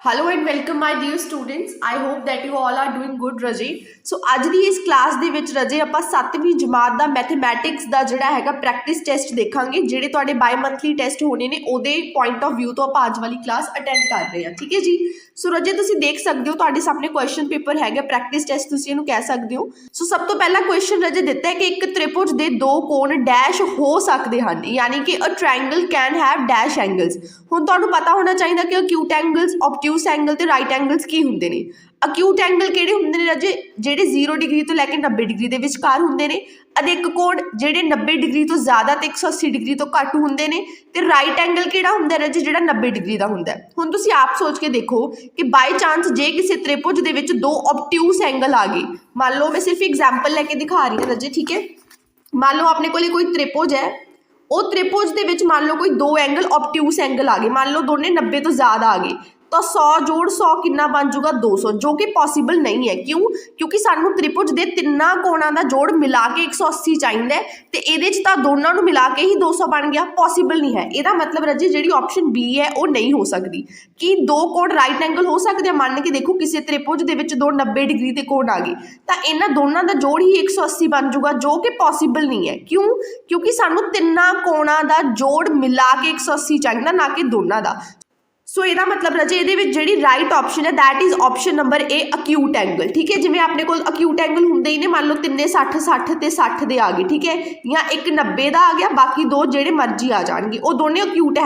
Hello and welcome my dear students. I hope that you all are doing good रजे। So ਅੱਜ ਦੀ ਇਸ class ਦੇ ਵਿੱਚ ਰਜੇ ਆਪਾਂ 7ਵੀਂ ਜਮਾਤ ਦਾ ਮੈਥਮੈਟਿਕਸ ਦਾ ਜਿਹੜਾ ਹੈਗਾ ਪ੍ਰੈਕਟਿਸ ਟੈਸਟ ਦੇਖਾਂਗੇ। ਜਿਹੜੇ ਤੁਹਾਡੇ ਬਾਈ ਮੰਥਲੀ ਟੈਸਟ ਹੋਣੇ ਨੇ ਉਹਦੇ ਪੁਆਇੰਟ ਆਫ व्यू ਤੋਂ ਆਪਾਂ ਅੱਜ ਵਾਲੀ ਕਲਾਸ ਅਟੈਂਡ ਕਰ ਰਹੇ ਹਾਂ। ਠੀਕ ਹੈ ਜੀ। ਸੋ ਰਜੇ ਤੁਸੀਂ ਦੇਖ ਸਕਦੇ ਹੋ ਤੁਹਾਡੇ ਸਾਹਮਣੇ ਕੁਐਸਚਨ ਪੇਪਰ ਹੈਗਾ, ਪ੍ਰੈਕਟਿਸ ਟੈਸਟ ਤੁਸੀਂ ਇਹਨੂੰ ਕਹਿ ਸਕਦੇ ਹੋ। ਸੋ ਸਭ ਤੋਂ ਪਹਿਲਾ ਕੁਐਸਚਨ ਰਜੇ ਦਿੱਤਾ ਹੈ ਕਿ ਇੱਕ ਤ੍ਰਿਭੁਜ ਦੇ ਦੋ ਕੋਣ ਡੈਸ਼ ਹੋ ਸਕਦੇ ਹਨ, ਯਾਨੀ ਕਿ a triangle can have dash angles. ਹੁਣ ਤੁਹਾਨੂੰ ਪਤਾ ਹੋਣਾ ਚਾਹੀਦਾ ਕਿ ਅਕਿਊਟ ਐਂਗਲਸ, ਆਬਟਿਊਸ ਐਂਗਲ ਤੇ ਰਾਈਟ ਐਂਗਲਸ ਕੀ ਹੁੰਦੇ ਨੇ। ਅਕਿਊਟ ਐਂਗਲ ਕਿਹੜੇ ਹੁੰਦੇ ਨੇ ਰਜੇ? ਜਿਹੜੇ 0 ਡਿਗਰੀ ਤੋਂ ਲੈ ਕੇ 90 ਡਿਗਰੀ ਦੇ ਵਿਚਕਾਰ ਹੁੰਦੇ ਨੇ। ਅਧਿਕ ਕੋਣ ਜਿਹੜੇ 90 ਡਿਗਰੀ ਤੋਂ ਜ਼ਿਆਦਾ ਤੇ 180 ਡਿਗਰੀ ਤੋਂ ਘੱਟ ਹੁੰਦੇ ਨੇ। ਤੇ ਰਾਈਟ ਐਂਗਲ ਕਿਹੜਾ ਹੁੰਦਾ ਰਜੇ? ਜਿਹੜਾ 90 ਡਿਗਰੀ ਦਾ ਹੁੰਦਾ। ਹੁਣ ਤੁਸੀਂ ਆਪ ਸੋਚ ਕੇ ਦੇਖੋ ਕਿ ਬਾਈ ਚਾਂਸ ਜੇ ਕਿਸੇ ਤ੍ਰਿਭੁਜ ਦੇ ਵਿੱਚ ਦੋ ਆਬਟਿਊਸ ਐਂਗਲ ਆ ਗਏ, ਮੰਨ ਲਓ ਮੈਂ ਸਿਰਫ ਐਗਜ਼ਾਮਪਲ ਲੈ ਕੇ ਦਿਖਾ ਰਹੀ ਹਾਂ ਰਜੇ, ਠੀਕ ਹੈ। ਮੰਨ ਲਓ ਆਪਣੇ ਕੋਲੇ ਕੋਈ ਤ੍ਰਿਭੁਜ ਹੈ, ਉਹ ਤ੍ਰਿਭੁਜ ਦੇ ਵਿੱਚ ਮੰਨ ਲਓ ਕੋਈ ਦੋ ਐਂਗਲ ਆਬਟਿਊਸ ਐਂਗਲ ਆ ਗਏ, ਮੰਨ ਲਓ ਦੋਨੇ 90 ਤੋਂ ਜ਼ਿਆਦਾ ਆ ਗਏ, ਤਾਂ 100 ਜੋੜ 100 ਕਿੰਨਾ ਬਣ ਜਾਊਗਾ? 200, ਜੋ ਕਿ ਪੋਸੀਬਲ ਨਹੀਂ ਹੈ। ਕਿਉਂ? ਕਿਉਂਕਿ ਸਾਨੂੰ ਤ੍ਰਿਭੁਜ ਦੇ ਤਿੰਨਾਂ ਕੋਣਾਂ ਦਾ ਜੋੜ ਮਿਲਾ ਕੇ 180 ਚਾਹੀਦਾ ਹੈ, ਤੇ ਇਹਦੇ 'ਚ ਤਾਂ ਦੋਨਾਂ ਨੂੰ ਮਿਲਾ ਕੇ ਹੀ 200 ਬਣ ਗਿਆ, ਪੋਸੀਬਲ ਨਹੀਂ ਹੈ। ਇਹਦਾ ਮਤਲਬ ਰਜੀ ਜਿਹੜੀ ਆਪਸ਼ਨ ਬੀ ਹੈ ਉਹ ਨਹੀਂ ਹੋ ਸਕਦੀ। ਕਿ ਦੋ ਕੋਣ ਰਾਈਟ ਐਂਗਲ ਹੋ ਸਕਦੇ ਆ? ਮੰਨ ਕੇ ਦੇਖੋ ਕਿਸੇ ਤ੍ਰਿਭੁਜ ਦੇ ਵਿੱਚ ਦੋ 90 ਡਿਗਰੀ ਦੇ ਕੋਣ ਆ ਗਏ, ਤਾਂ ਇਹਨਾਂ ਦੋਨਾਂ ਦਾ ਜੋੜ ਹੀ 180 ਬਣ ਜਾਊਗਾ, ਜੋ ਕਿ ਪੋਸੀਬਲ ਨਹੀਂ ਹੈ। ਕਿਉਂ? ਕਿਉਂਕਿ ਸਾਨੂੰ ਤਿੰਨਾਂ ਕੋਣਾਂ ਦਾ ਜੋੜ ਮਿਲਾ ਕੇ 180 ਚਾਹੀਦਾ, ਨਾ ਕਿ ਦੋਨਾਂ ਦਾ। ਸੋ ਇਹਦਾ ਮਤਲਬ ਰਜੇ ਇਹਦੇ ਵਿੱਚ ਜਿਹੜੀ ਰਾਈਟ ਆਪਸ਼ਨ ਹੈ that is option number A, acute angle. ਠੀਕ ਹੈ, ਜਿਵੇਂ ਆਪਣੇ ਕੋਲ ਅਕਿਊਟ ਐਂਗਲ ਹੁੰਦੇ ਹੀ ਨੇ, ਮੰਨ ਲਓ ਤਿੰਨੇ 60 60 ਤੇ 60 ਦੇ ਆ ਗਏ, ਠੀਕ ਹੈ, ਜਾਂ ਇੱਕ 90 ਦਾ ਆ ਗਿਆ, ਬਾਕੀ ਦੋ ਜਿਹੜੇ ਮਰਜ਼ੀ ਆ ਜਾਣਗੇ, ਉਹ ਦੋਨੇ ਅਕਿਊਟ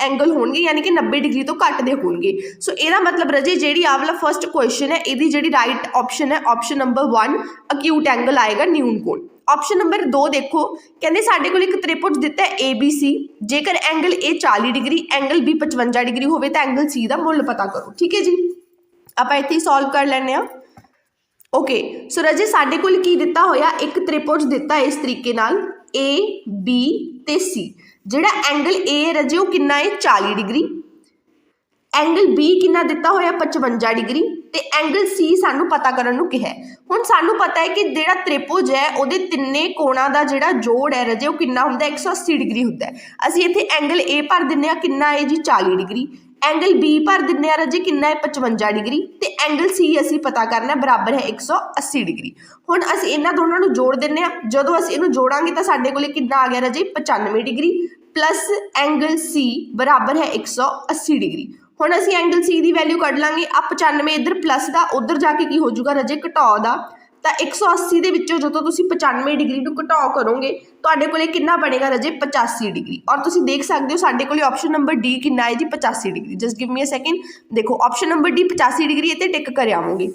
ਐਂਗਲ ਹੋਣਗੇ, ਯਾਨੀ ਕਿ 90 ਡਿਗਰੀ ਤੋਂ ਘੱਟ ਦੇ ਹੋਣਗੇ। ਸੋ ਇਹਦਾ ਮਤਲਬ ਰਜੇ ਜਿਹੜੀ ਆਹ ਵਾਲਾ ਫਸਟ ਕੁਐਸਚਨ ਹੈ ਇਹਦੀ ਜਿਹੜੀ ਰਾਈਟ ਆਪਸ਼ਨ ਹੈ ਆਪਸ਼ਨ ਨੰਬਰ 1 ਅਕਿਊਟ ਐਂਗਲ ਆਏਗਾ, ਨਿਊਨ ਕੋਣ। ਆਪਸ਼ਨ ਨੰਬਰ 2 ਦੇਖੋ, ਕਹਿੰਦੇ ਸਾਡੇ ਕੋਲ ਇੱਕ ਤ੍ਰਿਭੁਜ ਦਿੱਤਾ ਹੈ ABC, ਜੇਕਰ angle A 40 degree, angle B 55 degree ਹੋਵੇ ਤਾਂ ਐਂਗਲ C ਦਾ ਮੁੱਲ ਪਤਾ ਕਰੋ। ਠੀਕ ਹੈ ਜੀ, ਆਪਾਂ ਇੱਥੇ ਹੀ ਸੋਲਵ ਕਰ ਲੈਂਦੇ ਹਾਂ। ਓਕੇ, ਸੋ ਰਜੇ ਸਾਡੇ ਕੋਲ ਕੀ ਦਿੱਤਾ ਹੋਇਆ? ਇੱਕ ਤ੍ਰਿਭੁਜ ਦਿੱਤਾ ਇਸ ਤਰੀਕੇ ਨਾਲ A B ਤੇ C। ਜਿਹੜਾ ਐਂਗਲ A ਰਜੇ ਉਹ ਕਿੰਨਾ ਹੈ? 40 ਡਿਗਰੀ। ਐਂਗਲ B ਕਿੰਨਾ ਦਿੱਤਾ ਹੋਇਆ? 55 ਡਿਗਰੀ। ਤੇ ਐਂਗਲ C ਸਾਨੂੰ ਪਤਾ ਕਰਨ ਨੂੰ ਕਿਹਾ। ਹੁਣ ਸਾਨੂੰ ਪਤਾ ਹੈ ਕਿ ਜਿਹੜਾ ਤ੍ਰਿਭੁਜ ਹੈ ਉਹਦੇ ਤਿੰਨੇ ਕੋਣਾਂ ਦਾ ਜਿਹੜਾ ਜੋੜ ਹੈ ਰਜੇ ਉਹ ਕਿੰਨਾ ਹੁੰਦਾ? 180 ਡਿਗਰੀ ਹੁੰਦਾ। ਅਸੀਂ ਇੱਥੇ ਐਂਗਲ A ਭਰ ਦਿੰਦੇ ਹਾਂ, ਕਿੰਨਾ ਹੈ ਜੀ? 40 ਡਿਗਰੀ। ਐਂਗਲ B ਭਰ ਦਿੰਦੇ ਹਾਂ ਰਜੇ, ਕਿੰਨਾ ਹੈ? 55 ਡਿਗਰੀ। ਤੇ ਐਂਗਲ C ਅਸੀਂ ਪਤਾ ਕਰਨਾ ਬਰਾਬਰ ਹੈ 180 ਡਿਗਰੀ। ਹੁਣ ਅਸੀਂ ਇਹਨਾਂ ਦੋਨਾਂ ਨੂੰ ਜੋੜ ਦਿੰਦੇ ਹਾਂ। ਜਦੋਂ ਅਸੀਂ ਇਹਨੂੰ ਜੋੜਾਂਗੇ ਤਾਂ ਸਾਡੇ ਕੋਲੇ ਕਿੰਨਾ ਆ ਗਿਆ ਰਜੇ? 95 ਡਿਗਰੀ ਪਲੱਸ ਐਂਗਲ C ਬਰਾਬਰ ਹੈ 180 ਡਿਗਰੀ। ਹੁਣ ਅਸੀਂ ਐਂਗਲ C ਦੀ ਵੈਲਿਊ ਕੱਢ ਲਾਂਗੇ। ਆ 95 ਇੱਧਰ ਪਲੱਸ ਦਾ, ਉੱਧਰ ਜਾ ਕੇ ਕੀ ਹੋ ਜਾਊਗਾ ਰਜੇ? ਘਟਾਓ ਦਾ। ਤਾਂ 180 ਦੇ ਵਿੱਚੋਂ ਜਦੋਂ ਤੁਸੀਂ 95 ਡਿਗਰੀ ਨੂੰ ਘਟਾਓ ਕਰੋਗੇ ਤੁਹਾਡੇ ਕੋਲੇ ਕਿੰਨਾ ਬਣੇਗਾ ਰਜੇ? 85 ਡਿਗਰੀ। ਔਰ ਤੁਸੀਂ ਦੇਖ ਸਕਦੇ ਹੋ ਸਾਡੇ ਕੋਲੇ ਆਪਸ਼ਨ ਨੰਬਰ ਡੀ ਕਿੰਨਾ ਹੈ ਜੀ? 85 degree. Just give me a second. ਦੇਖੋ ਆਪਸ਼ਨ ਨੰਬਰ ਡੀ 85 ਡਿਗਰੀ, ਇਹ ਤੇ ਟਿਕ ਕਰ ਆਵਾਂਗੇ।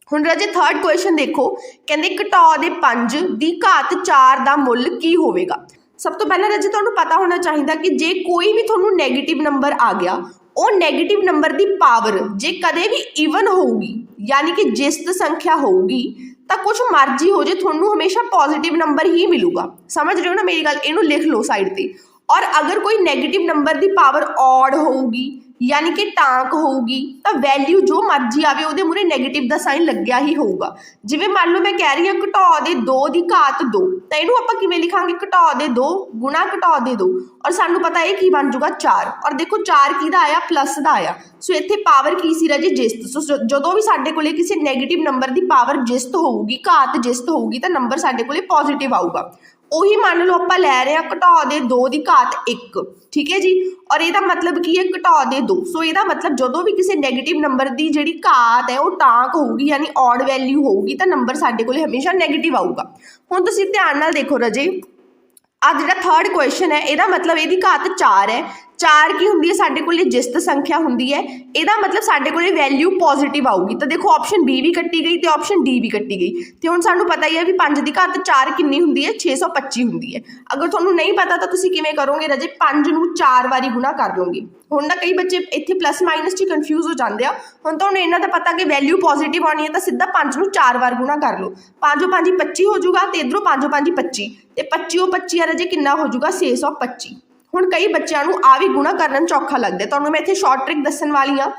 ਹੁਣ ਰਜੇ ਥਰਡ ਕੁਐਸਚਨ ਦੇਖੋ, ਕਹਿੰਦੇ ਘਟਾਓ ਦੇ 5 ਦੀ ਘਾਤ 4 ਦਾ ਮੁੱਲ ਕੀ ਹੋਵੇਗਾ? ਸਭ ਤੋਂ ਪਹਿਲਾਂ ਰਜੇ ਤੁਹਾਨੂੰ ਪਤਾ ਹੋਣਾ ਚਾਹੀਦਾ ਕਿ ਜੇ ਕੋਈ ਵੀ ਤੁਹਾਨੂੰ ਨੈਗੇਟਿਵ ਨੰਬਰ ਆ ਗਿਆ, ਉਹ ਨੈਗੇਟਿਵ ਨੰਬਰ ਦੀ ਪਾਵਰ ਜੇ ਕਦੇ ਵੀ ਈਵਨ ਹੋਊਗੀ, ਯਾਨੀ ਕਿ ਜਿਸਤ ਸੰਖਿਆ ਹੋਊਗੀ, ਤਾਂ ਕੁਛ ਮਰਜ਼ੀ ਹੋ ਜੇ ਤੁਹਾਨੂੰ ਹਮੇਸ਼ਾ ਪੋਜ਼ਿਟਿਵ ਨੰਬਰ ਹੀ ਮਿਲੂਗਾ। ਸਮਝ ਰਹੇ ਹੋ ਨਾ ਮੇਰੀ ਗੱਲ? ਇਹਨੂੰ ਲਿਖ ਲਓ ਸਾਈਡ ਤੇ। ਔਰ ਅਗਰ ਕੋਈ ਨੈਗੇਟਿਵ ਨੰਬਰ ਦੀ ਪਾਵਰ ਔਡ ਹੋਊਗੀ, ਯਾਨੀ ਕਿ ਟਾਂਕ ਹੋਊਗੀ, ਤਾਂ ਵੈਲਿਊ ਜੋ ਮਰਜ਼ੀ ਆਵੇ ਉਹਦੇ ਮੂਹਰੇ ਨੈਗੇਟਿਵ ਦਾ ਸਾਈਨ ਲੱਗਿਆ ਹੀ ਹੋਊਗਾ। ਜਿਵੇਂ ਮੰਨ ਲਓ ਮੈਂ ਕਹਿ ਰਹੀ ਹਾਂ ਘਟਾਓ ਦੇ 2 ਦੀ ਘਾਤ 2, ਤਾਂ ਇਹਨੂੰ ਆਪਾਂ ਕਿਵੇਂ ਲਿਖਾਂਗੇ? ਘਟਾਓ ਦੇ 2 ਗੁਣਾ ਘਟਾਓ ਦੇ 2, ਔਰ ਸਾਨੂੰ ਪਤਾ ਇਹ ਕੀ ਬਣ ਜਾਊਗਾ? 4। ਔਰ ਦੇਖੋ 4 ਕਿਹਦਾ ਆਇਆ? ਪਲੱਸ ਦਾ ਆਇਆ। ਸੋ ਇੱਥੇ ਪਾਵਰ ਕੀ ਸੀ ਰਜੇ? ਜਿਸਤ। ਸੋ ਜਦੋਂ ਵੀ ਸਾਡੇ ਕੋਲੇ ਕਿਸੇ ਨੈਗੇਟਿਵ ਨੰਬਰ ਦੀ ਪਾਵਰ ਜਿਸਤ ਹੋਊਗੀ, ਘਾਤ ਜਿਸਤ ਹੋਊਗੀ, ਤਾਂ ਨੰਬਰ ਸਾਡੇ ਕੋਲੇ ਪੋਜ਼ਿਟਿਵ ਆਊਗਾ। ਉਹੀ ਮੰਨ ਲਓ ਆਪਾਂ ਲੈ ਰਹੇ ਹਾਂ ਘਟਾਓ ਦੇ 2 ਦੀ ਘਾਤ 1, ਠੀਕ ਹੈ ਜੀ। ਔਰ ਇਹਦਾ ਮਤਲਬ ਕੀ ਹੈ? ਘਟਾਓ ਦੇ 2। ਸੋ ਇਹਦਾ ਮਤਲਬ ਜਦੋਂ ਵੀ ਕਿਸੇ ਨੈਗੇਟਿਵ ਨੰਬਰ ਦੀ ਜਿਹੜੀ ਘਾਤ ਹੈ ਉਹ ਟਾਂਕ ਹੋਊਗੀ, ਯਾਨੀ ਔਡ ਵੈਲਿਊ ਹੋਊਗੀ, ਤਾਂ ਨੰਬਰ ਸਾਡੇ ਕੋਲੇ ਹਮੇਸ਼ਾ ਨੈਗੇਟਿਵ ਆਊਗਾ। ਹੁਣ ਤੁਸੀਂ ਧਿਆਨ ਨਾਲ ਦੇਖੋ ਰਜੇ, ਆ ਜਿਹੜਾ ਥਰਡ ਕੁਐਸਚਨ ਹੈ ਇਹਦਾ ਮਤਲਬ ਇਹਦੀ ਘਾਤ 4 ਹੈ। 4 ਕੀ ਹੁੰਦੀ ਹੈ? ਸਾਡੇ ਕੋਲੇ ਜਿਸਤ ਸੰਖਿਆ ਹੁੰਦੀ ਹੈ। ਇਹਦਾ ਮਤਲਬ ਸਾਡੇ ਕੋਲੇ ਵੈਲਿਊ ਪੋਜ਼ਿਟਿਵ ਆਊਗੀ। ਤਾਂ ਦੇਖੋ ਆਪਸ਼ਨ ਬੀ ਵੀ ਕੱਟੀ ਗਈ ਤੇ ਆਪਸ਼ਨ ਡੀ ਵੀ ਕੱਟੀ ਗਈ। ਤੇ ਹੁਣ ਸਾਨੂੰ ਪਤਾ ਹੀ ਹੈ ਵੀ 5 ਦੀ ਘਾਤ 4 ਕਿੰਨੀ ਹੁੰਦੀ ਹੈ? 625 ਹੁੰਦੀ ਹੈ। ਅਗਰ ਤੁਹਾਨੂੰ ਨਹੀਂ ਪਤਾ ਤਾਂ ਤੁਸੀਂ ਕਿਵੇਂ ਕਰੋਗੇ ਰਜੇ? 5 ਨੂੰ 4 ਵਾਰੀ ਗੁਣਾ ਕਰ ਲਓਗੇ। ਹੁਣ ਨਾ ਕਈ ਬੱਚੇ ਇੱਥੇ ਪਲੱਸ ਮਾਈਨਸ 'ਚ ਕਨਫਿਊਜ਼ ਹੋ ਜਾਂਦੇ ਆ। ਹੁਣ ਤੁਹਾਨੂੰ ਇਹਨਾਂ ਦਾ ਪਤਾ ਕਿ ਵੈਲਿਊ ਪੋਜ਼ਿਟਿਵ ਆਉਣੀ ਹੈ ਤਾਂ ਸਿੱਧਾ 5 ਨੂੰ 4 ਵਾਰ ਗੁਣਾ ਕਰ ਲਓ। 5 5 25 ਹੋ ਜਾਊਗਾ, ਤੇ ਇੱਧਰੋਂ 5 5 25, ਤੇ 25 25 ਆ ਰਜੇ ਕਿੰਨਾ ਹੋ ਜਾਊਗਾ? 625। ਹੁਣ ਕਈ ਬੱਚਿਆਂ ਨੂੰ ਆ ਵੀ ਗੁਣਾ ਕਰਨ 'ਚ ਔਖਾ ਲੱਗਦਾ, ਤੁਹਾਨੂੰ ਮੈਂ ਇੱਥੇ ਸ਼ਾਰਟ ਟ੍ਰਿਕ ਦੱਸਣ ਵਾਲੀ ਹਾਂ।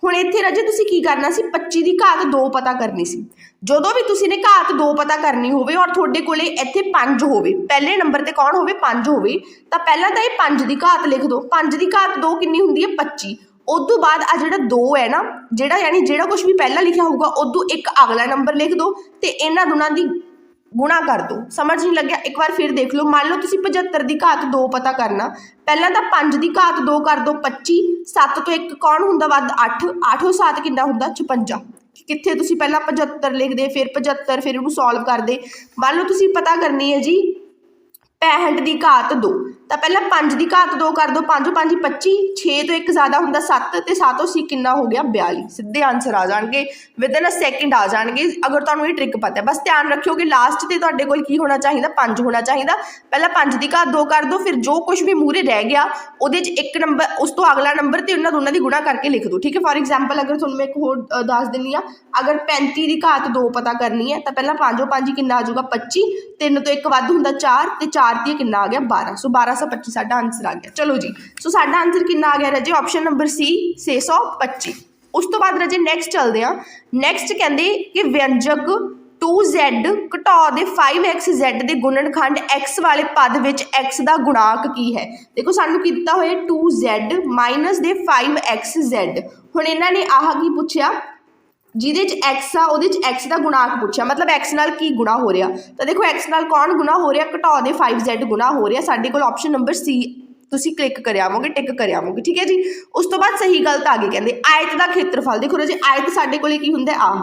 ਹੁਣ ਇੱਥੇ ਰਜੇ ਤੁਸੀਂ ਕੀ ਕਰਨਾ ਸੀ? 25 ਦੀ ਘਾਤ 2 ਪਤਾ ਕਰਨੀ ਸੀ। ਜਦੋਂ ਵੀ ਤੁਸੀਂ ਨੇ ਘਾਤ 2 ਪਤਾ ਕਰਨੀ ਹੋਵੇ ਔਰ ਤੁਹਾਡੇ ਕੋਲੇ ਇੱਥੇ 5 ਹੋਵੇ, ਪਹਿਲੇ ਨੰਬਰ ਤੇ ਕੌਣ ਹੋਵੇ? 5 ਹੋਵੇ, ਤਾਂ ਪਹਿਲਾਂ ਤਾਂ ਇਹ 5 ਦੀ ਘਾਤ ਲਿਖ ਦਿਓ। 5 ਦੀ ਘਾਤ 2 ਕਿੰਨੀ ਹੁੰਦੀ ਹੈ? 25। उस तो बाद आ जिहड़ा 2 है ना, जिहड़ा यानी जिहड़ा कुछ भी पहला लिखा होगा उदों एक अगला नंबर लिख दो तो इन्हां दोनों की गुणा कर दो। समझ नहीं लग्या, एक बार फिर देख लो। मान लो तुसीं 75 की घात 2 पता करना, पहला तो 5 की घात 2 कर दो 25, 7 तो 1 कौन हुंदा वध 8, 8 7 कितना हुंदा 56। कित्थे तुसीं पहला 75 लिखदे फिर 75 फिर उहनूं सॉल्व करदे। मान लो तुसीं पता करनी है जी 65 की घात 2, तो पहला 5 की घात 2 कर दो, 5 5 25, 6 तो 1 ज़्यादा होंदा 7 तो 7 तो 8 कितना हो गया 42। सीधे आंसर आ जाएंगे, विद इन अ सैकेंड आ जाएंगे अगर तुहानूं ये ट्रिक पता है। बस ध्यान रखियो कि लास्ट ते तुहाडे कोल की होना चाहिए 5 होना चाहिए। पहला 5 की घात 2 कर दो, फिर जो कुछ भी मूहरे रह गया उहदे च एक नंबर उस तो अगला नंबर तो उन्होंने दोनों की गुणा करके लिख दो। ठीक है, फॉर एग्जाम्पल अगर तुहानूं मैं एक होर दस दिंदी हाँ, अगर 35 की घात 2 पता करनी है तो पहला 5 5 कितना आ जाऊगा 25, 3 तो 1 वध हुंदा 4 तो 4 ती कितना आ गया 12। सो 1225 साडा आंसर आ गया। चलो जी, सो साडा आंसर कितना आ गया रजे, ऑप्शन नंबर सी 625। उस तो बाद रजे नैक्सट चलते हैं। नैक्सट कहते कि व्यंजक 2z घटो दे 5xz के गुणनखंड x वाले पद विच x का गुणांक की है। देखो सानू की दिता होया 2z माइनस दे 5xz। हुण इन्हां ने आह की पुछया जिहदे च x आ उहदे च x का गुणांक पूछा, मतलब x नाल की गुणा हो रहा। तो देखो x नाल कौन गुणा हो रहा, घटो दे 5z गुणा हो रहा। साडे कोल ऑप्शन नंबर सी तुसी क्लिक कर आवोगे, टिक कर आवोगे। ठीक है जी, उस तो बाद सही गलत आ गई, कहते आयत का खेत्रफल। देखो राजे आयत साडे कोल की हुंदा आह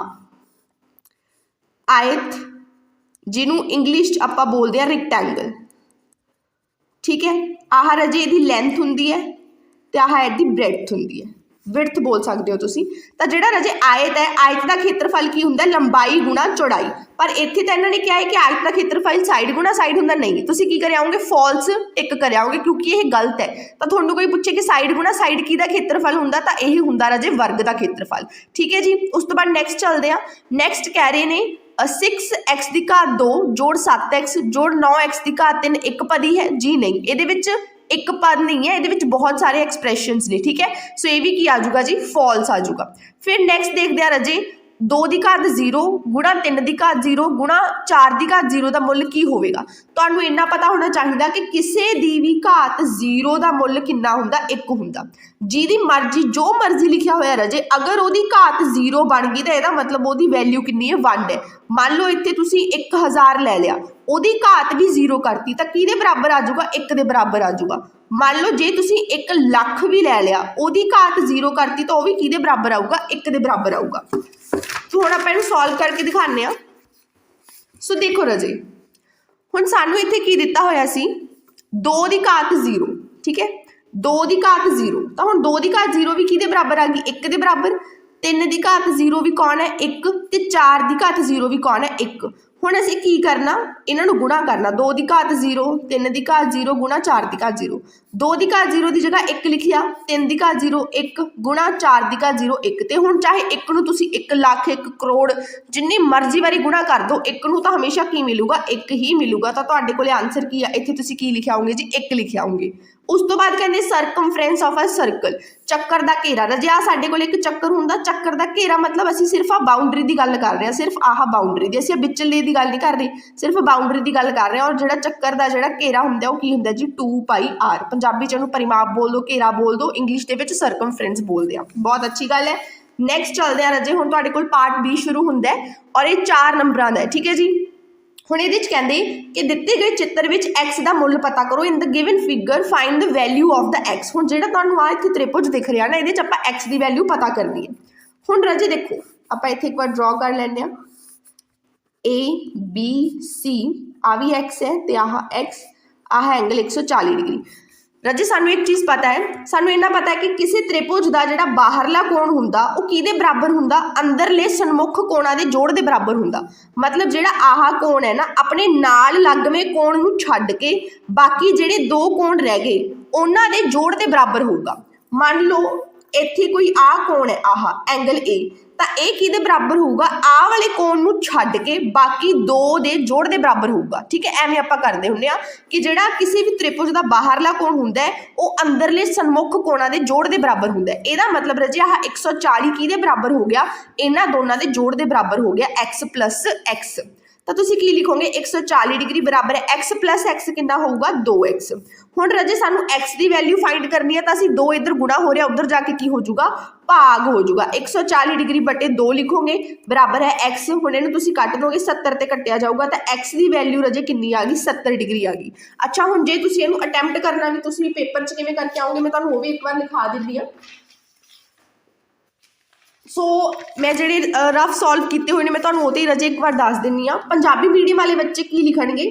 आयत, जिन्हों इंग्लिश आपां बोलते हैं रिक्टेंगल। ठीक है, आह राजे इहदी लेंथ हुंदी है ते आह इहदी ब्रेडथ हुंदी है, विड्थ बोल सकते हो तुसी। तो जिहड़ा राजे आयत है, आयत का खेत्रफल की हुंदा लंबाई गुणा चौड़ाई। पर इत्थे तो इन्होंने क्या है कि आयत का खेत्रफल साइड गुणा साइड हुंदा, नहीं तुसी की कर आओगे फॉल्स टिक कर आओगे क्योंकि ये गलत है। तो तुहानूं कोई पूछे कि साइड गुणा साइड की खेत्रफल हुंदा तो यही हुंदा राजे वर्ग का खेत्रफल। ठीक है जी, उस तो बाद नैक्सट चलते हैं। नैक्सट कह रहे ने 6x की घात 2 जोड़ 7x जोड़ 9x की घात 3 एक पदी है जी, नहीं ये एक पद नहीं है, ये बहुत सारे एक्सप्रैशनस ने। ठीक है, सो ये भी की आ जाऊगा जी फॉल्स आ जाऊगा। फिर नैक्सट देखते हैं राजे 2 की घात 0 गुणा 3 की घात 0 गुणा 4 की घात 0 का मुल की होगा। तो इन्ना पता होना चाहिए कि किसी की भी घात 0 का मुल कितना हुंदा, 1 हुंदा। जिहदी मर्जी जो मर्जी लिखा होया राजे, अगर वो घात 0 बन गई तो यह मतलब वो वैल्यू कितनी है 1 है। मान लो इत्थे तुसी 1000 ले लिया, ਉਹਦੀ घात भी 0 करती तो किहदे बराबर आ जाऊगा, 1 के बराबर आ जाऊगा। मान लो जे तुसी 1 लाख भी ले लिया, ਉਹਦੀ घात 0 करती तो वह भी किहदे बराबर आऊगा, 1 के बराबर आऊगा। तो हुण आपां इहनूं सॉल्व करके दिखाने आ। सो देखो राजे हुण सानूं इत्थे की दिता होया सी 2 की घात 0। ठीक है, 2 की घात 0 तो हुण 2 की घात 0 भी किहदे बराबर आ गई, 1 के बराबर। 3 की घात 0 भी कौन है, 1 ते 4 की घात 0 भी कौन है, 1। हुण असीं की करना, इन्हों गुणा करना। 2 की घात 0 3 की घात 0 गुणा 4 की घात 0। 2 की घात 0 की जगह 1 लिखिया, 3 की घात 0 1 गुणा 4 की घात 0 1। तो हुण चाहे 1 नूं तुसीं 1 लाख 1 करोड़ जिन्नी मर्जी वारी गुणा कर दो, 1 नूं तो हमेशा की मिलूगा, 1 ही मिलूगा। तो तुहाडे कोले आंसर की है, इत्थे तुसीं की लिखिया होगे जी 1 लिखिया होगे। उस तो बाद कहते सरकमफ्रेंस ऑफ अ सर्कल, चक्कर का घेरा। रजे आ साडे कोल एक चक्कर हुंदा, चक्कर का घेरा मतलब असीं सिर्फ आ बाउंड्री की गल कर रहे हैं, सिर्फ आह बाउंड्री की, असीं विचले की गल नहीं कर रहे, सिर्फ बाउंड्री की गल कर रहे हैं। और जिहड़ा चक्कर का जिहड़ा घेरा हुंदा वो की हुंदा जी 2πr। पंजाबी च इहनूं परिमाप बोल दो, घेरा बोल दो, इंग्लिश दे विच सरकमफ्रेंस बोलदे आ। बहुत अच्छी गल है। नैक्सट चलते हैं रजे, हुण तुहाडे कोल पार्ट बी शुरू हुंदा है और ये 4 नंबरां दा है। ठीक है जी, हुण इहदे च कहंदे कि दिते गए चित्र विच x का मुल पता करो, in the given figure find the value of the x। हुण जिहड़ा तुहानूं आ इत्थे त्रिभुज दिख रहा ना, इहदे च आपां x की वैल्यू पता करनी है। हुण राजे देखो आपां इत्थे एक बार ड्रॉ कर लैंदे आ, ABC आ भी x है ते आह x, आह एंगल 140 डिग्री। राजे सानू एक चीज़ पता है, सानू इन्ना पता है कि किसी त्रिभुज का जिहड़ा बाहरला कोण हुंदा वो किहदे बराबर हुंदा, अंदरले सन्मुख कोणां दे जोड़ दे बराबर हुंदा। मतलब जिहड़ा आह कोण है ना, अपने नाल लगवे कोण नूं छड्ड के बाकी जिहड़े 2 कोण रह गए उन्हां दे जोड़ दे बराबर होगा। मान लो इत्थे कोई आ कोण है, आह एंगल ए, तो यह किहदे बराबर होगा, आ वाले कोण नूं छड्ड के बाकी 2 दे जोड़ दे बराबर होगा। ठीक है, एवें आपां करदे हुंदे आ कि जिहड़ा किसी भी त्रिभुज का बाहरला कोण हुंदा है वो अंदरले सन्मुख कोणां दे जोड़ दे बराबर हुंदा है। इहदा मतलब रजे आह 140 किहदे बराबर हो गया, इन्हां दोनां दे जोड़ दे बराबर हो गया x + x। तो तुसीं की लिखोगे 140 डिग्री बराबर है x प्लस x कितना होगा 2x। हुण राजे सानू x की वैल्यू फाइंड करनी है तो असीं 2 इधर गुणा हो रहा उधर जाके की हो जाऊगा भाग हो जाऊगा। 140 डिग्री बटे 2 लिखोगे बराबर है x। हुण इहनूं तुसीं कट दोगे 70 ते कट्टिया जाऊगा तो x की वैल्यू राजे कितनी आ गई 70 डिग्री आ गई। अच्छा हुण जे तुसीं इहनूं अटैम्प्ट करना भी तुसीं पेपर च किवें करके आओगे मैं तुहानूं वो भी एक बार लिखा दिंदी हां। सो मैं ਜਿਹੜੇ रफ सॉल्व किए हुए ने मैं ਤੁਹਾਨੂੰ ਉਹਦੇ रजे एक बार दस दिनी हाँ। पंजाबी मीडियम वाले बच्चे की लिखणगे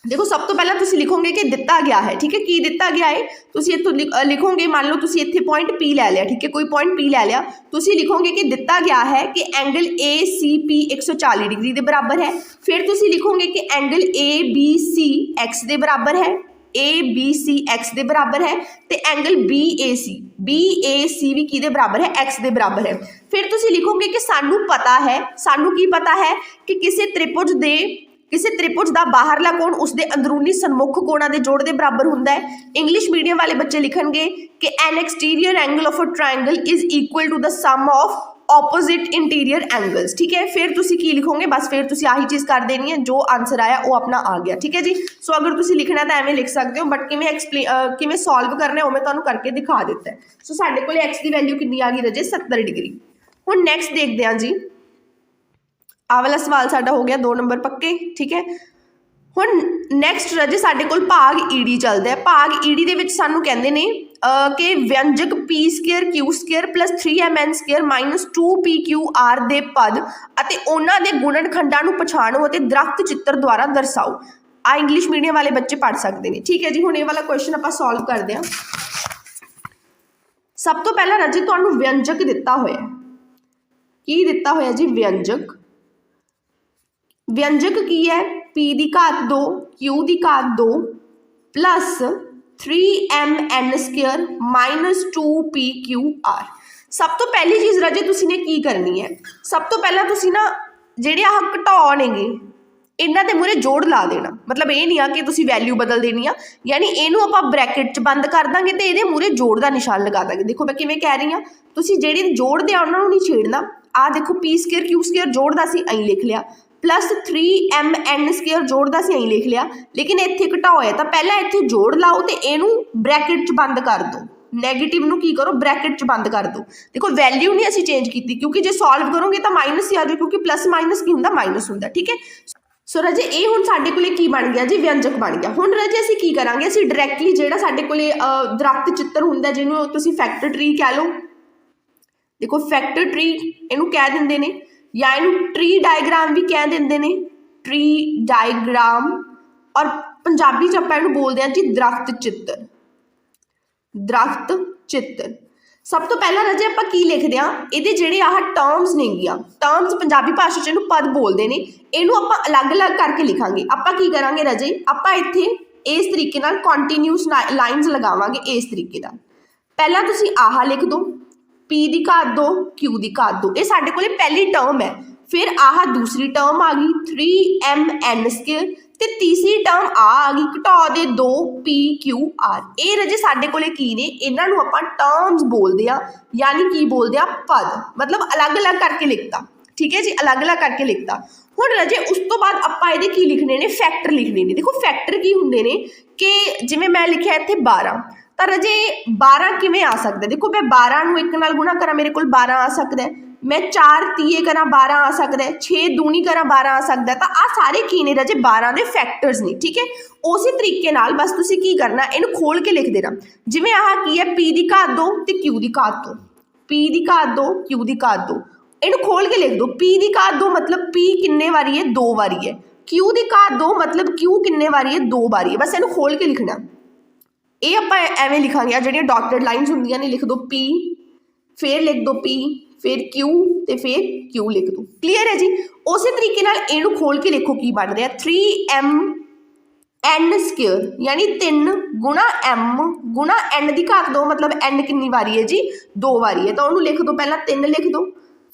देखो सब तो पहला तुसीं लिखोगे कि दिता गया है ठीक है की दिता गया है तुसीं इत्थों लिखोगे मान लो तुसीं इत्थे पॉइंट पी लै लिया ठीक है कोई पॉइंट पी लै लिया तुसीं लिखोगे कि दिता गया है कि angle A C P 140 degree के बराबर है। फिर तुसीं लिखोगे कि angle A B C X के बराबर है ए बी सी एक्स के बराबर है तो एंगल बी ए सी भी किहदे बराबर है एक्स के बराबर है। फिर तुसीं लिखोगे कि सानू की पता है कि किसी त्रिभुज का बाहरला कोण उसके अंदरूनी सन्मुख कोणों के जोड़ के बराबर हुंदा है। इंग्लिश मीडियम वाले बच्चे लिखणगे कि an exterior angle of a triangle is equal to the sum of opposite interior angles ठीक है। फिर तुसीं की लिखोगे बस फिर तुसीं आही चीज़ कर देनी है जो आंसर आया वो अपना आ गया ठीक है जी। सो अगर तुसीं लिखना तो एवें लिख सकते हो बट किवें सॉल्व करना है वो मैं तुहानूं करके दिखा दिता है। सो साडे कोल एक्स की वैल्यू कितनी आ गई रजे 70 डिग्री। हुण नैक्सट देखते हैं जी आ वाला सवाल साडा हो गया 2 नंबर पक्के ठीक है। हुण नैक्सट रजे साडे कोल भाग ईडी चलदा है। भाग ईडी दे विच सानूं कहंदे ने कि व्यंजक P square Q square plus 3mn square minus 2pqr दे पद अते उन्हां दे गुणनखंडां नूं पछाणो अते दरख्त चित्र द्वारा दर्शाओ। आ इंग्लिश मीडियम वाले बच्चे पढ़ सकते हैं ठीक है जी। हुण ये वाला क्वेश्चन आपां सॉल्व करते हैं। सब तो पहला रजे तुहानूं व्यंजक दिता होया की दिता होया जी व्यंजक की है p की घात 2 q की घात 2 plus 3mn square minus 2pqr। सब तो पहली चीज़ रजे तुसीं ने की करनी है सब तो पहला तुसीं ना जिहड़े आह घटाओ नेगे इन्हां दे मूहरे जोड़ ला देना। मतलब ये नहीं आ कि तुसीं वैल्यू बदल देनी आ यानी इहनूं आपां ब्रैकेट च बंद कर दांगे तो ये मूहरे जोड़ का निशान लगा देंगे। देखो मैं किवें कह रही हाँ तुसीं जिहड़े जोड़दे आ उन्हां नूं नहीं छेड़ना। आ देखो पी स्केयर क्यू स्केयर जोड़दा सी अं लिख लिया प्लस 3mn स्केयर जोड़दा सी अं लिख लिया लेकिन इत्थे घटाओ है तो पहला इत्थे जोड़ लाओ तो इनू ब्रैकेट च बंद कर दो। नैगेटिव नू की करो ब्रैकेट च बंद कर दो। देखो वैल्यू नहीं असी चेंज की क्योंकि जो सॉल्व करोगे तो माइनस ही आ जाए क्योंकि प्लस माइनस की हुंदा माइनस हुंदा ठीक है। सो रजे ये हुण साडे कोले की बन गया जी व्यंजक बन गया। हुण रजे असी की करांगे असी डायरैक्टली जिहड़ा साडे कोले दरख्त चित्र हुंदा जिहनूं तुसीं फैक्टर ट्री कह लो। देखो फैक्टर ट्री इनू कह दिंदे ने या इनू ट्री डायग्राम भी कह देंगे ने ट्री डायग्राम और पंजाबी च आपां इहनूं बोलदे हां जी दरख्त चित्र। सब तो पहला रजे आपां की लिखदे हां इहदे जिहड़े आह टर्म्स नेगियां टर्म्स पंजाबी भाषा च इहनूं पद बोलदे ने इहनूं आपां अलग अलग करके लिखांगे। आपां की करांगे रजे आपां इत्थे इस तरीके नाल कॉन्टीन्यूस लाइनस लगावांगे इस तरीके दा। पहला तुसीं आह लिख दो p की घात 2 q की घात 2 ये साडे कोले पहली टर्म है। फिर आह दूसरी टर्म आ गई 3mn स्केयर ते तीसरी टर्म आ गई घटाओ दे 2pqr। ये रजे साडे कोले की ने इन्हां नूं आपां टर्म्स बोलदे आ यानी की बोलदे आ पद। मतलब अलग अलग करके लिखता ठीक है जी अलग अलग करके लिखता। हुण रजे उस तो बाद आपां इहदे की लिखने ने फैक्टर लिखने ने। देखो फैक्टर की हुंदे ने कि जिवें मैं लिखिआ इत्थे 12 तो रजे 12 किवें आ सकता है। देखो मैं 12 नूं 1 नाल गुणा करा मेरे कोल 12 आ सकता है। मैं 4 तीए करा 12 आ सकता है 6 दूनी करा 12 आ सकता है। तो आ सारे की ने रजे 12 के फैक्टर्स ने ठीक है। उसी तरीके नाल बस तुसीं की करना इहनूं खोल के लिख देना। जिवें आह की है p की घात 2 ते q की घात 2 p की घात 2 q की घात 2 इहनूं खोल के लिख दो। p की घात 2 मतलब p किन्ने वारी है 2 वारी है। q की घात 2 मतलब q किन्ने वारी है 2 वारी है। बस इहनूं खोल के लिखना। ये आप एवें लिखांगे जो डॉटेड लाइनस होंदियां ने लिख दो p फिर लिख दो p फिर q ते फिर q लिख दो। क्लीयर है जी। उसी तरीके नाल इहनूं खोल के लिखो की बन रहा 3mn स्केयर यानी 3 गुणा m गुणा n की घात 2 मतलब n कितनी वारी है जी 2 वारी है। तो उन्होंने लिख दो पहला 3 लिख दो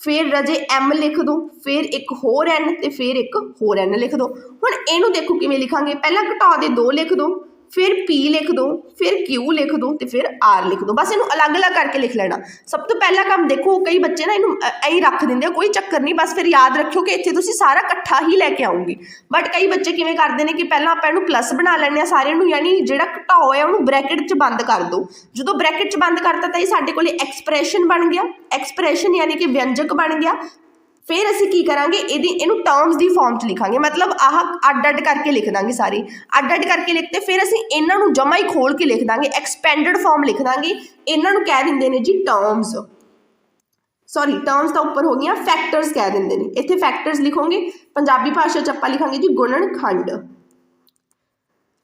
फिर रजे m लिख दो फिर एक होर n ते फिर एक होर n लिख दो। हुण इहनूं देखो किवें लिखांगे पहला घटाओ दे 2 लिख दो फिर P लिख दो, फिर Q लिख दो तो फिर R लिख दो। बस इनू अलग अलग करके लिख लेना। सब तो पहला काम देखो, कई बच्चे ना इनू ऐ रख देंगे, कोई चक्कर नहीं, बस फिर याद रखियो कि इत्थे तुसीं सारा इकट्ठा ही लैके आओगे। बट कई बच्चे किवें करते हैं कि पहला आपां इनू प्लस बना लैंदे आ सारिਆਂ ਨੂੰ, यानी जिहड़ा घटाओ है उहनूं ब्रैकेट 'च बंद कर दो। जो ब्रैकेट 'च बंद करता तो ये साडे कोल एक्सप्रैशन बन गया, एक्सप्रैशन यानी कि व्यंजक बन गया। फिर असीं की करांगे, इहनूं टर्म्स की फॉर्म 'च लिखांगे, मतलब आह अड अड करके लिख देंगे सारे, अड अड करके लिखते फिर असीं इन्हां नूं जमा ही खोल के लिख देंगे, एक्सपेंडिड फॉर्म लिख देंगे। इन्हां नूं कह दिंदे ने जी टर्म्स, सॉरी टर्म्स तो उपर हो गई, फैक्टर्स कह देंगे ने। इत्थे फैक्टर्स लिखोगे, पंजाबी भाषा च आपां लिखांगे जी गुणनखंड।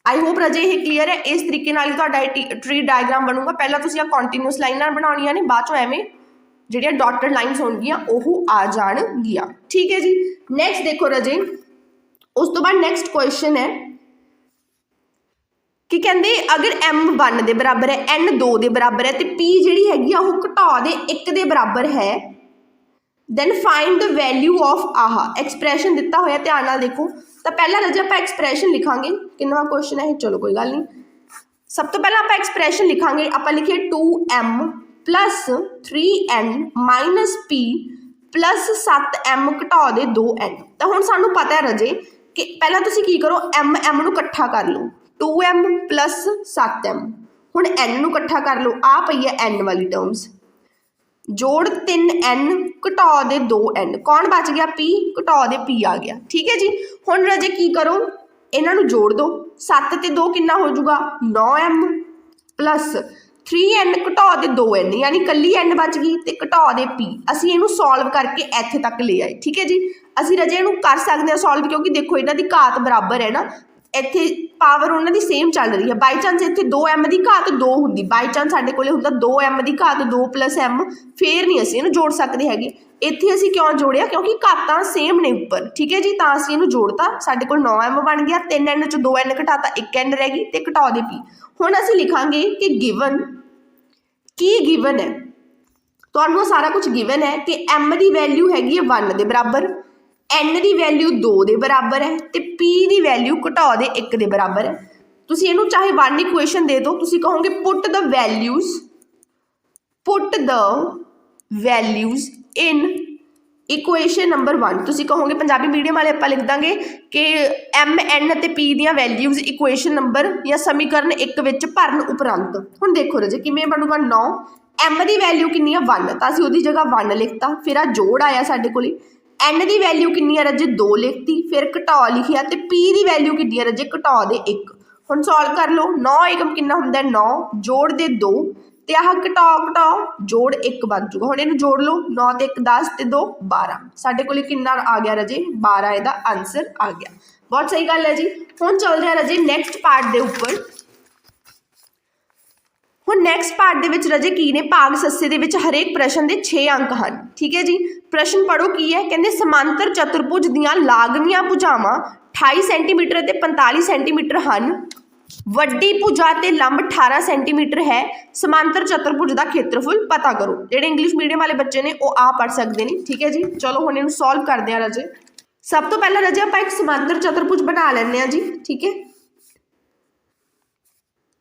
आई होप राजे ये क्लीयर है। इस तरीके नाल तुहाडा ट्री डायग्राम बनूगा। पहला तुसीं कंटीन्यूअस लाइनां बनाउणियां ने, बाद चों एवें ਜਿਹੜੀਆਂ डॉटेड लाइन्स होणगियां ਉਹ आ जाणगियां। ठीक है जी। नैक्सट देखो राजे, उस तो बाद नैक्सट क्वेश्चन है कि कहते अगर M1 के बराबर है, N 2 के बराबर है, तो P जी हैगी वो घटा दे 1 के बराबर है, then find the value of ah expression दिता होया। ध्यान नाल देखो, तो पहला राजे आप एक्सप्रैशन लिखांगे। कितना क्वेश्चन है, चलो कोई गल नहीं। सब तो पहला आप एक्सप्रैशन लिखांगे, आप लिखिए 2M plus 3N minus P plus 7M घटा दे 2N। तो हुण सानू पता है राजे कि पहला तुसीं की करो, M नूं इकट्ठा कर लो, 2M प्लस 7M। हुण N नूं इकट्ठा कर लो, आ पई है N वाली टर्म्स, जोड़ 3N घटा दे 2N, कौन बच गया P, घटा दे P आ गया। ठीक है जी। हुण राजे की करो, इन्हां नूं जोड़ दो, 7 ते 2 कितना हो जाऊगा 9M प्लस 3N घटा दे 2N, यानी कली N बच गई तो घटा दे P। असीं इहनूं सॉल्व करके इत्थे तक ले आए। ठीक है जी। असीं राजे इहनूं कर सकते हैं सॉल्व, क्योंकि देखो इन्हां दी घात बराबर है ना, इत्थे पावर उन्हां दी सेम चल रही है। बाई चांस इत्थे 2M की घात 2 हुंदी, बाई चांस साडे कोले हुंदा 2M की घात 2 प्लस M, फिर नहीं असीं इहनूं जोड़ सकते हैगे। इत्थे असीं क्यों जोड़िया, क्योंकि घातां सेम ने उपर। ठीक है जी। तां असीं इहनूं जोड़ता, साडे कोल 9M बन गया, 3N चों 2N घटाता, 1N रह गई ते घटा दे P। हुण असीं लिखांगे कि गिवन की गिवन है, तो सारा कुछ गिवन है कि M की वैल्यू हैगी है 1 के बराबर, N की वैल्यू 2 के बराबर है, तो P की वैल्यू घटा दे 1 के बराबर है। तुसीं इहनूं चाहे 1 इक्वेशन दे दो, तुसीं कहोगे put the values in equation number 1। तुसीं कहोगे, पंजाबी मीडियम वाले आपां लिख देंगे कि M N ते P दियां वैल्यूज इक्वेशन नंबर या समीकरण 1 विच भरन उपरंत। हुण देखो राजे किवें बनूगा, 9 M की वैल्यू कितनी है 1, तो असीं उहदी जगह 1 लिखता, फिर आ जोड़ आया साडे कोल। N की वैल्यू कितनी है राजे 2 लिखती, फिर घटा लिखिया, तो P की वैल्यू कितनी है राजे घटा दे 1। हुण सॉल्व कर लो, 9 एकम कितना हुंदा 9 जोड़ दे 2, तो आह घटाओ जोड़ 1 बन जूगा। हुण इहनूं जोड़ लो, 9 ते 1 10 ते 2 12, साडे कोल कितना आ गया राजे 12, इहदा आंसर आ गया। बहुत सही गल है जी। हुण चल रहा राजे नैक्सट पार्ट दे उपर। हुण नैक्सट पार्ट दे विच राजे की ने, भाग सस्से दे विच हरेक प्रश्न के 6 अंक हैं। ठीक है जी। प्रश्न पढ़ो की है, कहते समांतर चतुर्भुज दियां लागमियां भुजावां 28 सेंटीमीटर ते 45 सेंटीमीटर हैं, वड्डी भुजा ते लंब 18 सेंटीमीटर है, समांतर चतुर्भुज का खेत्रफल पता करो। जेडे इंग्लिश मीडियम वाले बच्चे ने वो आ पढ़ सकते हैं। ठीक है जी। चलो हुण इहनूं सॉल्व करते हैं राजे। सब तो पहला राजे आपां एक समांतर चतुर्भुज बना लैंदे आ जी। ठीक है,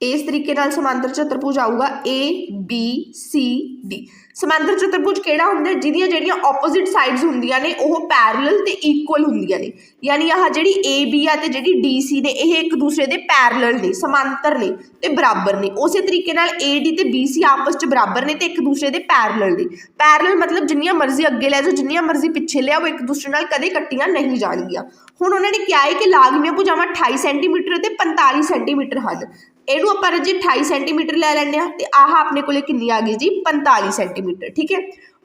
इस तरीके नाल समांतर चतुर्भुज आऊगा ABCD। समांतर चतुर्भुज केड़ा हुंदा, जिहदियां जेहड़ियां ऑपोजिट साइड्स हुंदियां ने ओह पैरेलल ते इक्वल हुंदियां ने, यानी आह जिहड़ी AB आ ते जिहड़ी DC ने यह एक दूसरे दे पैरेलल ने, समांतर ने ते बराबर ने। उस तरीके नाल AD ते BC आपस च बराबर ने ते एक दूसरे दे पैरेलल ने। पैरेलल मतलब जिन्नियां मर्जी अगे लै जाओ, जिन्नियां मर्जी पिछे लियाओ, एक दूसरे नाल कदे कट्टियां नहीं जाणगियां। हुण उन्होंने क्या है कि लागमियां भुजावां 28 सेंटीमीटर ते 45 सेंटीमीटर हैं। इनू आप जी 28 सेंटीमीटर लै लैंदे आ ते आह अपने कोले कितनी आ गई जी 45 सेंटीमीटर। ठीक है,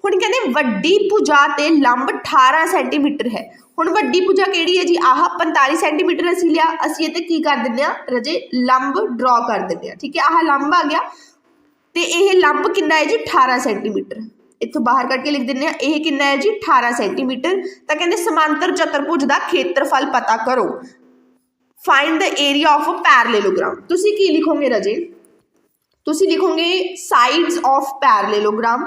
हुण कहंदे वड्डी भुजा ते लंब 18 सेंटीमीटर है। हुण वड्डी भुजा किहड़ी है जी, आह 45 सेंटीमीटर असीं लिया, असीं इत्ते की कर दिंदे आ रजे लंब ड्रॉ कर दिंदे आ। ठीक है, आह लंब आ गया ते यह लंब कितना है जी 18 सेंटीमीटर। इत्थों बाहर कट के लिख दिंदे आ, यह कितना है जी 18 सेंटीमीटर। तो कहंदे समांतर चतुर्भुज का खेत्रफल पता करो, find the area of a parallelogram. तुसी की लिखोगे रजे, तुसी लिखोगे sides of parallelogram,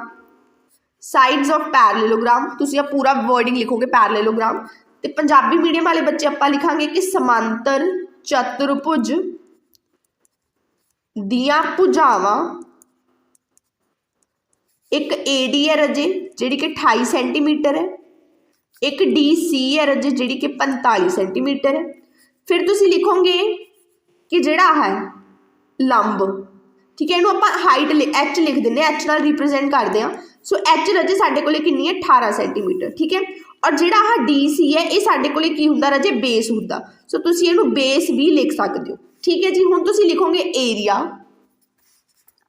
sides of parallelogram. तुसी पूरा वर्डिंग लिखोगे पैरेललोग्राम। तो पंजाबी मीडियम वाले बच्चे आपां लिखांगे कि समांतर चतुर्भुज ਦੀਆਂ ਭੁਜਾਵਾਂ, एक AD है रजे जी कि 28 सेंटीमीटर है, एक DC है रजे जी कि 45 सेंटीमीटर है। फिर तुसी लिखोगे कि जिहड़ा है लंब, ठीक है, इनू आपां हाइट H लिख देंगे, H नाल रिप्रजेंट करते हैं। सो H रजे साडे कोले कितनी है 18 सेंटीमीटर, ठीक है। और जिहड़ा आ DC है ये साडे कोले की हुंदा रजे बेस हुंदा, सो तुसी इहनू बेस भी लिख सकते हो, ठीक है जी। हुण तुसी लिखोगे एरिया,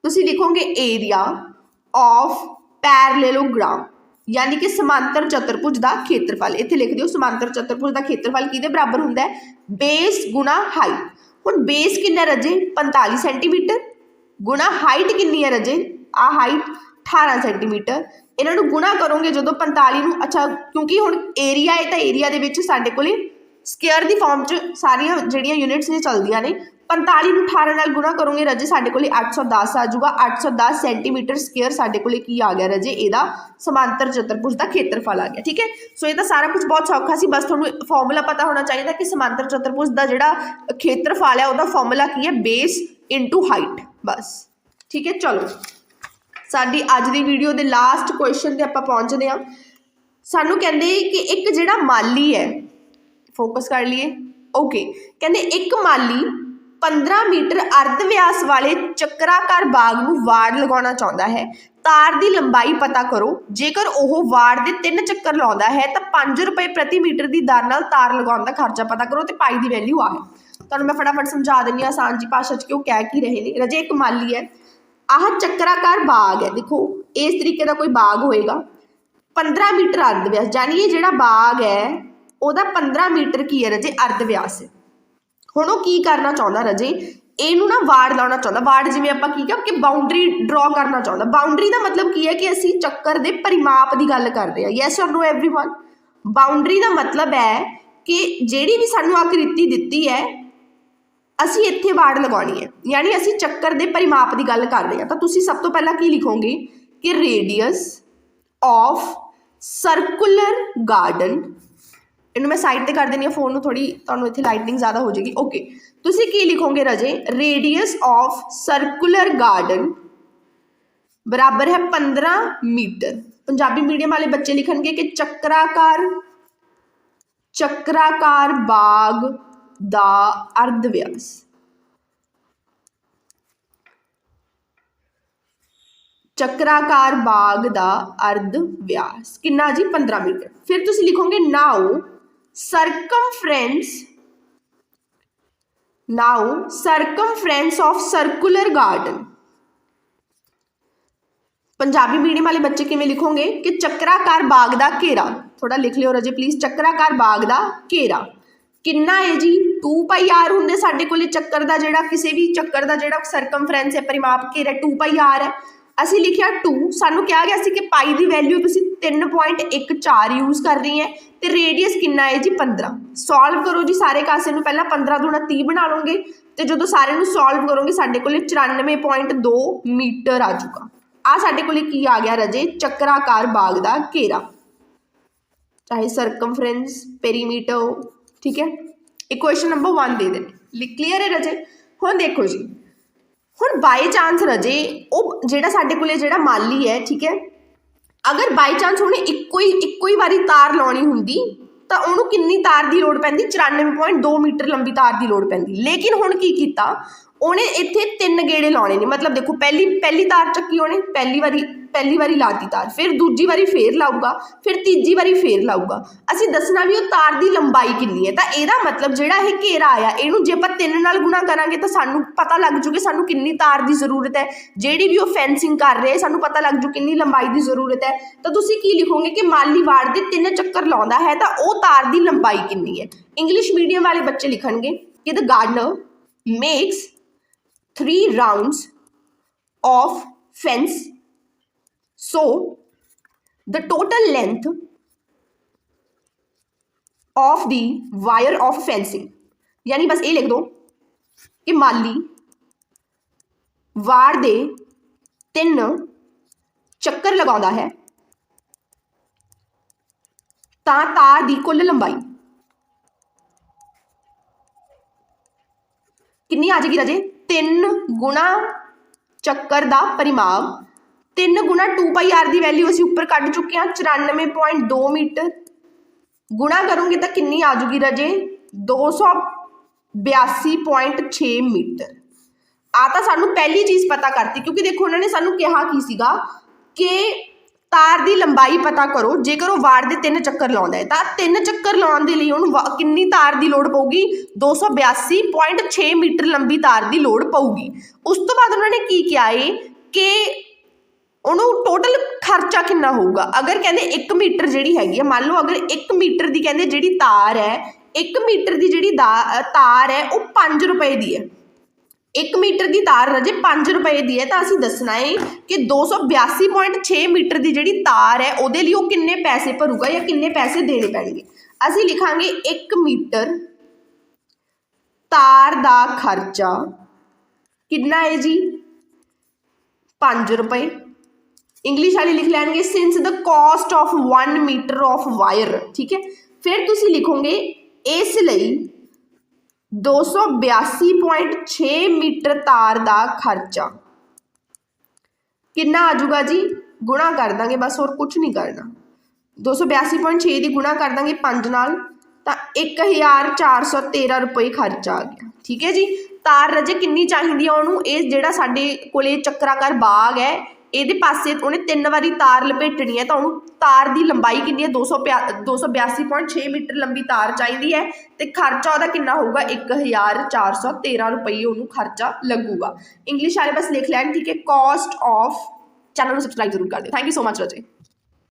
तुसी लिखोगे एरिया ऑफ पैरेललोग्राम यानी कि समांतर चतुर्भुज का खेत्रफल, इत्थे लिख दिओ समांतर चतुर्भुज का खेत्रफल किहदे बराबर हुंदा है, बेस गुणा हाइट। हुण बेस कितना रजे 45 सेंटीमीटर गुणा हाइट कितनी है रजे, आ हाइट 18 सेंटीमीटर। इन्हां नूं गुणा करोगे जो 45 नूं, अच्छा क्योंकि हुण एरिया है तो एरिया दे विच साडे कोले स्केयर की फॉर्म च सारियां जिहड़ियां यूनिट्स ने चलदियां ने। 45 नूं 18 नाल गुणा करोगे रजे साडे कोले 810 आ जाऊगा। 810 सेंटीमीटर स्केयर साडे कोले की आ गया रजे, इहदा समांतर चतुर्भुज का खेत्रफल आ गया, ठीक है। सो ये सारा कुछ बहुत सौखा सी, बस तुहानूं फॉर्मूला पता होना चाहिए कि समांतर चतुर्भुज का जिहड़ा खेत्रफल है उहदा फॉर्मूला की है, बेस इंटू हाइट, बस, ठीक है। चलो साडी अज दी वीडियो के लास्ट क्वेश्चन ते आपां पहुंचदे हां। सानूं कहंदे कि एक जिहड़ा माली है, फोकस कर लिए, ओके, कहंदे एक माली 15 मीटर अर्ध व्यास वाले चक्राकार बाग नूं वाड़ लगाउणा चाहुंदा है। तार की लंबाई पता करो, जेकर वह वाड़ के 3 चक्कर लाउंदा है तो 5 रुपए प्रति मीटर की दर नाल तार लगाउण दा खर्चा पता करो, तो पाई की वैल्यू आ है। तुहानूं मैं फटाफट समझा दिंदी हां आसान जी भाषा च कि वो कह की रहे हैं। रजे एक माली है, आह चक्राकार बाग है, देखो इस तरीके का कोई बाग होएगा, 15 मीटर अर्ध व्यास, यानी ये जिहड़ा बाग है ਉਹਦਾ 15 मीटर की है रजे अर्ध व्यास है। हुण वो की करना चाहुंदा रजे, इहनूं ना वाड़ लाउणा चाहुंदा। वाड़ जिवें आपां की कहा कि बाउंड्री ड्रॉ करना चाहुंदा। बाउंड्री का मतलब की है कि असीं चक्कर दे परिमाप की गल कर रहे हैं। यस और नो एवरीवन, बाउंड्री का मतलब है कि जिहड़ी भी सानूं आकृति दित्ती है असीं इत्थे वाड़ लगाउणी है, यानी असीं चक्कर दे परिमाप की गल कर रहे हैं। तो तुसीं सब तो पहला की लिखोगे कि रेडियस ऑफ सर्कुलर गार्डन, इन्हूं मैं साइड पर कर देनी है फोन, थोड़ी तुहानूं इत्थे लाइटनिंग ज़्यादा हो जाएगी, ओके। तुसीं की लिखोगे रजे, रेडियस ऑफ सर्कुलर गार्डन बराबर है 15 मीटर। पंजाबी मीडियम वाले बच्चे लिखणगे कि चक्राकार बाग दा अर्ध व्यास, चक्राकार बाग दा अर्ध व्यास कितना जी 15 मीटर। फिर तुसीं लिखोगे now circumference of circular garden. Punjabi medium वाले बच्चे किवें लिखोगे कि चक्राकार बाग दा घेरा, थोड़ा लिख लियो रजे प्लीज, चक्राकार बाग दा घेरा कितना है जी 2πr हुंदे साडे कोले चक्कर दा, जिहड़ा किसी भी चक्कर दा जिहड़ा सरकमफ्रेंस है परिमाप घेरा 2πr है। असीं लिखिया 2, सानूं कहा गया सी कि पाई की वैल्यू तुसीं 3.14 यूज़ कर रही है, तो रेडियस कितना है जी 15। सॉल्व करो जी सारे कासे नूं, पहला 15 दूना 30 बना लोगे, तो जो सारे नूं सॉल्व करोगे साडे कोले 94.2 मीटर आ जाऊगा। आ साडे कोले की आ गया रजे चक्राकार बाग दा घेरा, चाहे सरकमफ्रेंस पेरीमीटर, ठीक है। एक क्वेश्चन नंबर 1 दे देने, क्लीयर है रजे। हुण देखो जी, हुण बाई चांस रजे वो जिहड़ा साडे कोले जिहड़ा माली है, ठीक है, अगर बाई चांस उन्हें इक्को ही वारी तार लाउणी हुंदी तो उन्होंने कितनी तार की लोड़ पैंदी, 94.2 मीटर लंबी तार की लोड़ पैंदी। लेकिन हुण की कीता, उन्हें इत्थे 3 गेड़े लाने ने, मतलब देखो पहली तार चक्की उन्हें पहली वारी लाती तार, फिर दूजी वारी फिर लाऊगा, फिर तीजी वारी फिर लाऊगा। असीं दसना भी वो तार की लंबाई कितनी है, तो यदा मतलब जिहड़ा ये घेरा आया इहनूं जे आपां 3 नाल गुणा करांगे तो सानूं पता लग जू कि सानूं कितनी तार की जरूरत है। जिहड़ी भी वो फेंसिंग कर रहे सानूं पता लग जू कितनी लंबाई की जरूरत है। तो तुसीं की लिखोगे कि माली वाड़ दे 3 चक्कर लाउंदा है तो वो तार की लंबाई कितनी है। इंग्लिश मीडियम वाले बच्चे लिखणगे कि the gardener makes 3 rounds of fence, so the total length of the wire of fencing, यानी बस ये लिख दो कि माली वाड़ दे 3 चक्कर लगाउंदा है तां तार दी कुल लंबाई कितनी आ जाएगी राजे 3 गुणा ਚੱਕਰ ਦਾ परिमाप 3 गुणा 2πr की वैल्यू असीं उपर कढ चुके हैं 94.2 मीटर गुणा करोगे तो कितनी आ जूगी राजे 282.6 मीटर। आ तो सानू पहली चीज़ पता करती क्योंकि देखो उन्होंने सानू कहा की सीगा कि तार की लंबाई पता करो जेकर वो वार के 3 चक्कर लाउंदा है तो 3 चक्कर लाउण दे लई उहनूं कितनी तार की लोड़ पऊगी 282.6 मीटर लंबी तार की लोड़ पऊगी। उस तो बाद उन्होंने की किया है कि उन्होंने टोटल खर्चा कितना होगा अगर कहते 1 मीटर जी हैगी मान लो अगर 1 मीटर की कहते जी तार है 1 मीटर की जी तार है वो 5 रुपए की है 1 मीटर की तार रजे 5 रुपए की है तो असीं दसना है कि 282.6 मीटर की जी तार है वो लिए किन्ने पैसे भरूगा या किन्ने पैसे देने पैणगे। असीं लिखांगे 1 मीटर तार का खर्चा कितना है जी 5 रुपए। इंग्लिश वाली लिख लैणगे since the cost of 1 metre of wire ठीक है। फिर तुसीं लिखोगे इसलिए 282.6 मीटर तार का खर्चा कितना आ जाऊगा जी गुणा कर देंगे बस और कुछ नहीं करना 282.6 की गुणा कर देंगे 5 नाल तो 1413 रुपये खर्चा आ गया ठीक है जी। तार रजे कितनी चाहिए उन्होंने ये जोड़ा साडे कोले चक्राकार बाग है ये पासे उन्हें 3 बारी तार लपेटनी है तो उन्होंने तार की लंबाई कितनी है 282.6 मीटर लंबी तार चाहिए है तो खर्चा वह कितना होगा 1413 रुपये उन्होंने खर्चा लगूगा। इंग्लिश वाले बस लिख लैन ठीक है कॉस्ट ऑफ। चैनल को सबसक्राइब जरूर कर दे। Thank you so much Raje.